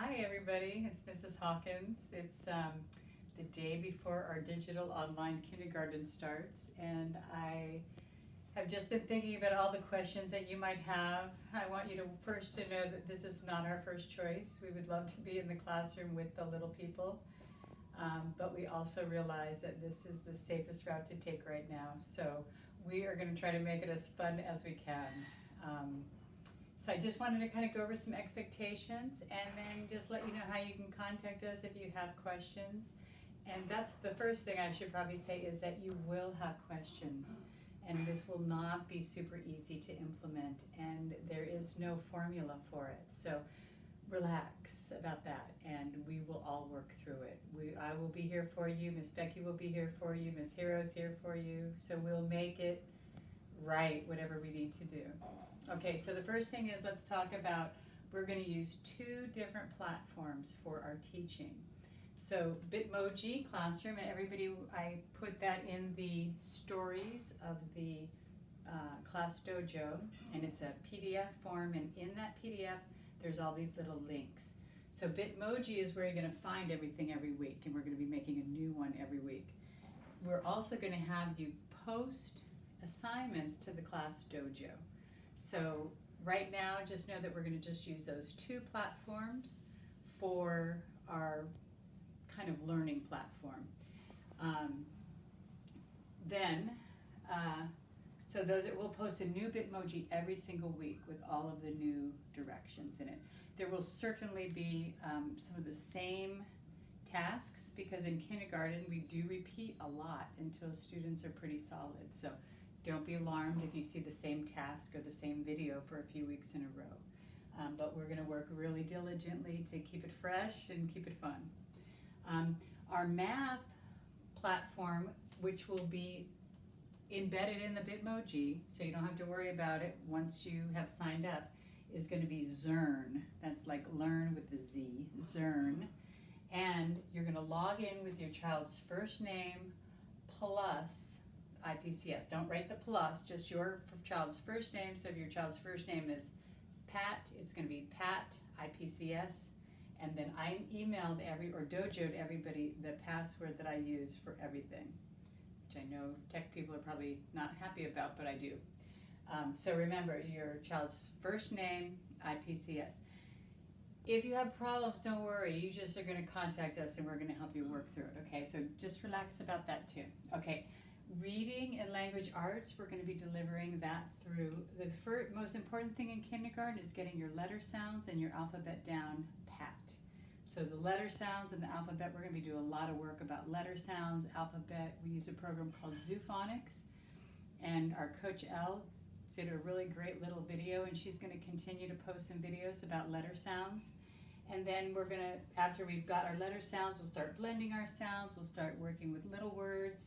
Hi everybody, it's Mrs. Hawkins. It's the day before our digital online kindergarten starts, and I have just been thinking about all the questions that you might have. I want you to first to know that this is not our first choice. We would love to be in the classroom with the little people, but we also realize that this is the safest route to take right now. So we are going to try to make it as fun as we can. So I just wanted to kind of go over some expectations and then just let you know how you can contact us if you have questions. And that's the first thing I should probably say, is that you will have questions, and this will not be super easy to implement, and there is no formula for it. So relax about that, and we will all work through it. I will be here for you, Miss Becky will be here for you, Miss Hero's here for you, so we'll make it right, whatever we need to do. Okay, so the first thing is, let's talk about, we're going to use two different platforms for our teaching. So Bitmoji Classroom, and everybody, I put that in the stories of the Class Dojo, and it's a PDF form, and in that PDF there's all these little links. So Bitmoji is where you're going to find everything every week, and we're going to be making a new one every week. We're also going to have you post assignments to the Class Dojo. So right now, just know that we're going to just use those two platforms for our kind of learning platform. So we'll post a new Bitmoji every single week with all of the new directions in it. There will certainly be some of the same tasks, because in kindergarten we do repeat a lot until students are pretty solid. So don't be alarmed if you see the same task or the same video for a few weeks in a row. But we're going to work really diligently to keep it fresh and keep it fun. Our math platform, which will be embedded in the Bitmoji, so you don't have to worry about it once you have signed up, is going to be Zearn. That's like learn with the Z, Zearn. And you're going to log in with your child's first name plus IPCS. Don't write the plus, just your child's first name. So if your child's first name is Pat, it's going to be Pat IPCS. And then I emailed dojoed everybody the password that I use for everything, which I know tech people are probably not happy about, but I do. So remember, your child's first name, IPCS. If you have problems, don't worry. You just are going to contact us, and we're going to help you work through it. Okay, so just relax about that too. Okay. Reading and language arts, we're going to be delivering that through. The most important thing in kindergarten is getting your letter sounds and your alphabet down pat. So the letter sounds and the alphabet, we're going to be doing a lot of work about letter sounds, alphabet. We use a program called Zoophonics, and our coach Elle did a really great little video, and she's going to continue to post some videos about letter sounds. And then we're going to, after we've got our letter sounds, we'll start blending our sounds. We'll start working with little words.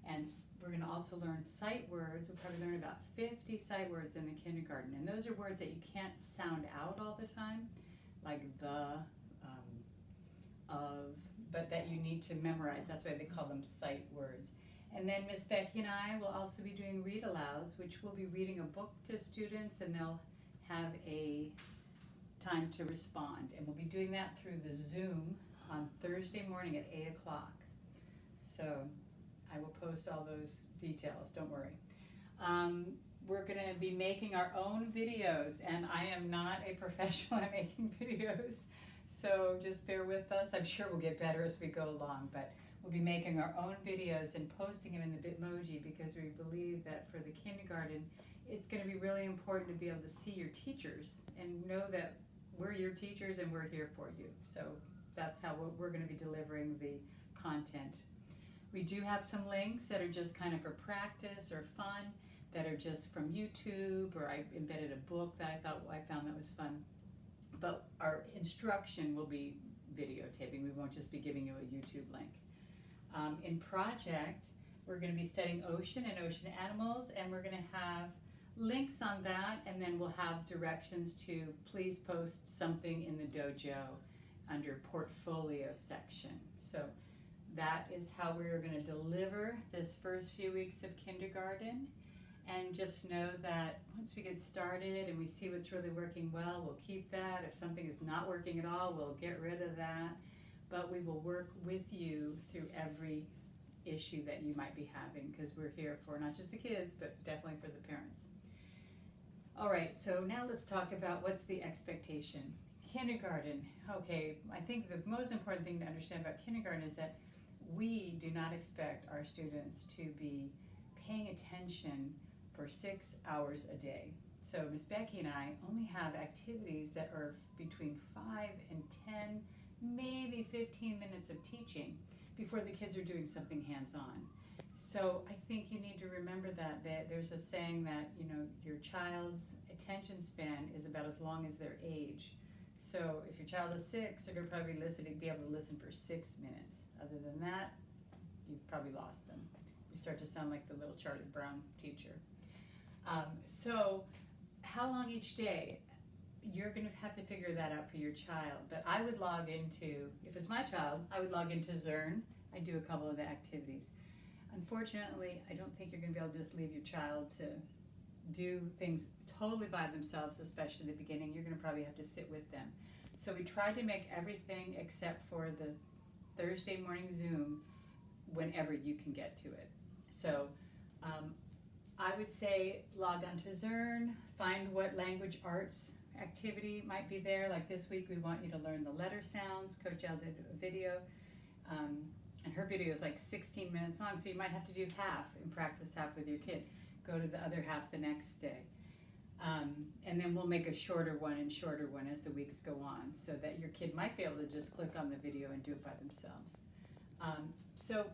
And we're going to also learn sight words. We'll probably learn about 50 sight words in the kindergarten. And those are words that you can't sound out all the time, like the, of, but that you need to memorize. That's why they call them sight words. And then Miss Becky and I will also be doing read-alouds, which we'll be reading a book to students, and they'll have a time to respond. And we'll be doing that through the Zoom on Thursday morning at 8 o'clock. So I will post all those details, don't worry. We're going to be making our own videos, and I am not a professional at making videos, so just bear with us. I'm sure we'll get better as we go along, but we'll be making our own videos and posting them in the Bitmoji, because we believe that for the kindergarten, it's going to be really important to be able to see your teachers and know that we're your teachers and we're here for you. So that's how we're going to be delivering the content. We do have some links that are just kind of for practice or fun, that are just from YouTube, or I embedded a book that I found that was fun. But our instruction will be videotaping. We won't just be giving you a YouTube link. In project, we're going to be studying ocean and ocean animals, and we're going to have links on that, and then we'll have directions to please post something in the dojo under portfolio section. So that is how we're going to deliver this first few weeks of kindergarten. And just know that once we get started and we see what's really working well, we'll keep that. If something is not working at all, we'll get rid of that. But we will work with you through every issue that you might be having, because we're here for not just the kids, but definitely for the parents. All right, so now let's talk about what's the expectation. Kindergarten. Okay, I think the most important thing to understand about kindergarten is that we do not expect our students to be paying attention for 6 hours a day. So Miss Becky and I only have activities that are between 5 and 10, maybe 15 minutes of teaching before the kids are doing something hands-on. So I think you need to remember that there's a saying that, you know, your child's attention span is about as long as their age. So if your child is 6, they're going to probably be able to listen for 6 minutes. Other than that, you've probably lost them. You start to sound like the little Charlie Brown teacher. So how long each day? You're going to have to figure that out for your child. But I would log into, if it's my child, I would log into Zearn. I do a couple of the activities. Unfortunately, I don't think you're going to be able to just leave your child to do things totally by themselves, especially in the beginning. You're going to probably have to sit with them. So we tried to make everything except for the Thursday morning Zoom whenever you can get to it. So I would say log on to Zearn, find what language arts activity might be there. Like this week, we want you to learn the letter sounds. Coach Al did a video, and her video is like 16 minutes long, so you might have to do half and practice half with your kid. Go to the other half the next day. And then we'll make a shorter one and shorter one as the weeks go on, so that your kid might be able to just click on the video and do it by themselves. So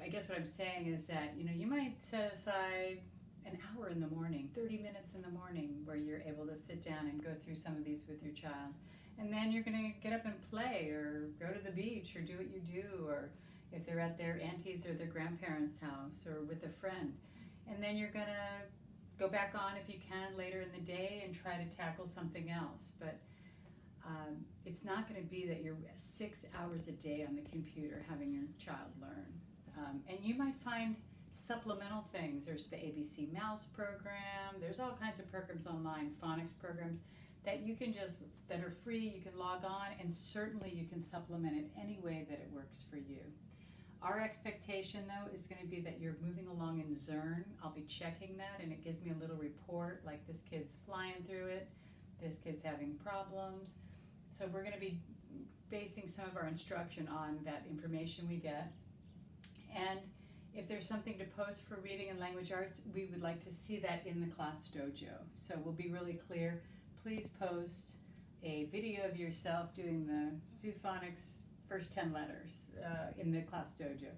I guess what I'm saying is that, you know, you might set aside an hour in the morning, 30 minutes in the morning, where you're able to sit down and go through some of these with your child. And then you're going to get up and play or go to the beach or do what you do, or if they're at their auntie's or their grandparents' house or with a friend. And then you're going to go back on if you can later in the day and try to tackle something else. But it's not going to be that you're 6 hours a day on the computer having your child learn. And you might find supplemental things. There's the ABC Mouse program. There's all kinds of programs online, phonics programs, that you can just, that are free, you can log on, and certainly you can supplement it any way that it works for you. Our expectation, though, is going to be that you're moving along in Zearn. I'll be checking that, and it gives me a little report, like this kid's flying through it, this kid's having problems. So we're going to be basing some of our instruction on that information we get. And if there's something to post for reading and language arts, we would like to see that in the class dojo. So we'll be really clear. Please post a video of yourself doing the Zoophonics first 10 letters in the class dojo.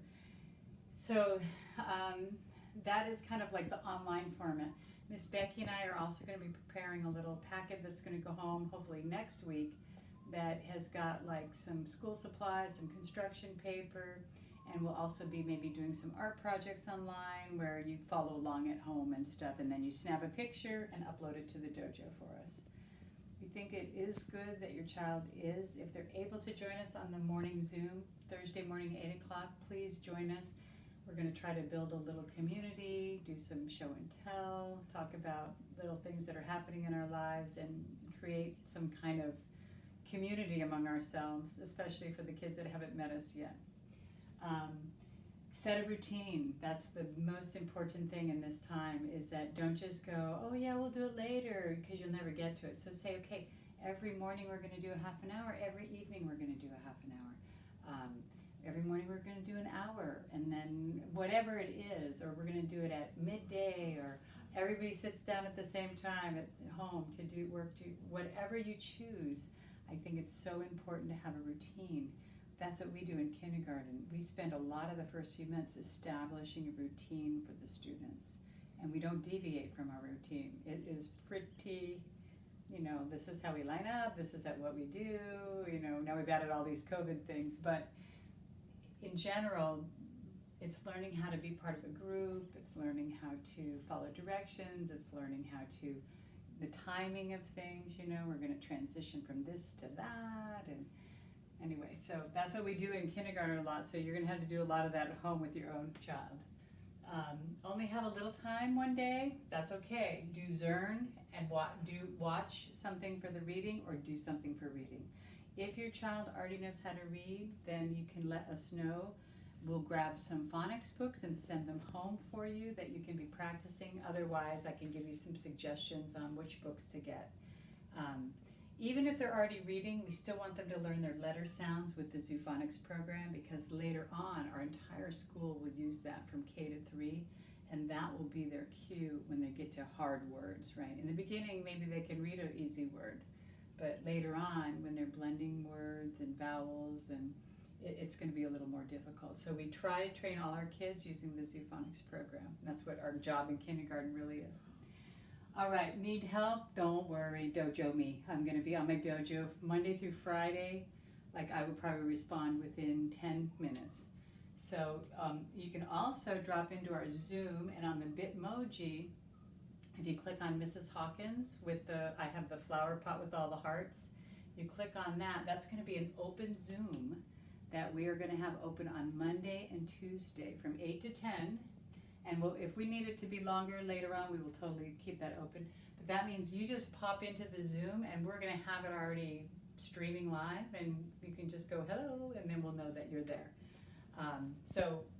So that is kind of like the online format. Miss Becky and I are also going to be preparing a little packet that's going to go home hopefully next week that has got like some school supplies, some construction paper, and we'll also be maybe doing some art projects online where you follow along at home and stuff, and then you snap a picture and upload it to the dojo for us. We think it is good that your child is, if they're able to join us on the morning Zoom, Thursday morning 8 o'clock, please join us. We're going to try to build a little community, do some show and tell, talk about little things that are happening in our lives, and create some kind of community among ourselves, especially for the kids that haven't met us yet. Set a routine. That's the most important thing in this time, is that don't just go, oh yeah, we'll do it later, because you'll never get to it. So say, okay, every morning we're going to do a half an hour, every evening we're going to do a half an hour. Every morning we're going to do an hour, and then whatever it is, or we're going to do it at midday, or everybody sits down at the same time at home to do work, whatever you choose. I think it's so important to have a routine. That's what we do in kindergarten. We spend a lot of the first few months establishing a routine for the students, and we don't deviate from our routine. It is pretty, you know, this is how we line up, this is what we do, you know, now we've added all these COVID things, but in general, it's learning how to be part of a group, it's learning how to follow directions, it's learning how to, the timing of things, you know, we're going to transition from this to that, and anyway, so that's what we do in kindergarten a lot, so you're going to have to do a lot of that at home with your own child. Only have a little time one day, that's okay. Do Zern and watch something for the reading or do something for reading. If your child already knows how to read, then you can let us know. We'll grab some phonics books and send them home for you that you can be practicing. Otherwise, I can give you some suggestions on which books to get. Even if they're already reading, we still want them to learn their letter sounds with the Zoophonics program, because later on our entire school will use that from K to 3, and that will be their cue when they get to hard words, right? In the beginning, maybe they can read an easy word, but later on when they're blending words and vowels, and it's going to be a little more difficult. So we try to train all our kids using the Zoophonics program. That's what our job in kindergarten really is. All right, need help? Don't worry, Dojo me. I'm going to be on my dojo Monday through Friday. Like, I would probably respond within 10 minutes. So you can also drop into our Zoom, and on the Bitmoji, if you click on Mrs. Hawkins with I have the flower pot with all the hearts. You click on that, that's going to be an open Zoom that we are going to have open on Monday and Tuesday from 8 to 10. And if we need it to be longer later on, we will totally keep that open. But that means you just pop into the Zoom, and we're going to have it already streaming live, and you can just go hello, and then we'll know that you're there.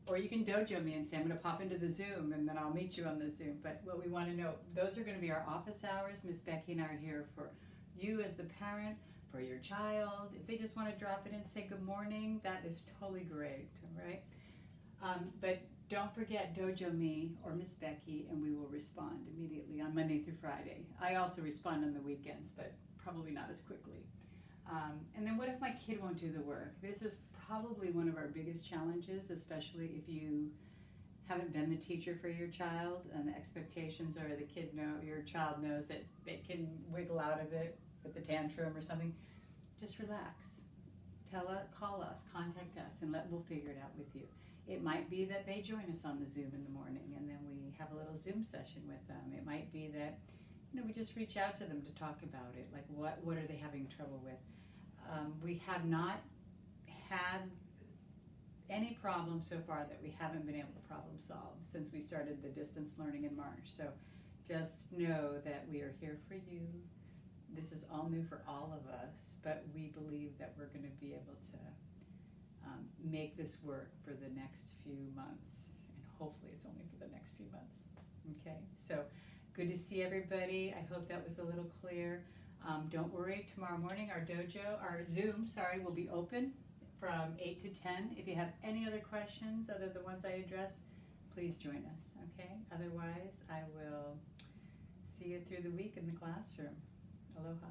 Or you can dojo me and say, I'm going to pop into the Zoom, and then I'll meet you on the Zoom. But what we want to know, those are going to be our office hours. Miss Becky and I are here for you as the parent, for your child. If they just want to drop it and say good morning, that is totally great, right? But don't forget Dojo me or Miss Becky, and we will respond immediately on Monday through Friday. I also respond on the weekends, but probably not as quickly. And then what if my kid won't do the work? This is probably one of our biggest challenges, especially if you haven't been the teacher for your child, and the expectations are your child knows that they can wiggle out of it with the tantrum or something. Just relax. Call us, contact us, and we'll figure it out with you. It might be that they join us on the Zoom in the morning, and then we have a little Zoom session with them. It might be that we just reach out to them to talk about it, like what are they having trouble with. We have not had any problem so far that we haven't been able to problem solve since we started the distance learning in March. So just know that we are here for you. This is all new for all of us, but we believe that we're going to be able to make this work for the next few months, and hopefully it's only for the next few months. Okay, so good to see everybody. I hope that was a little clear. Don't worry, tomorrow morning our Zoom, will be open from 8 to 10. If you have any other questions other than the ones I addressed, please join us, okay? Otherwise, I will see you through the week in the classroom. Aloha.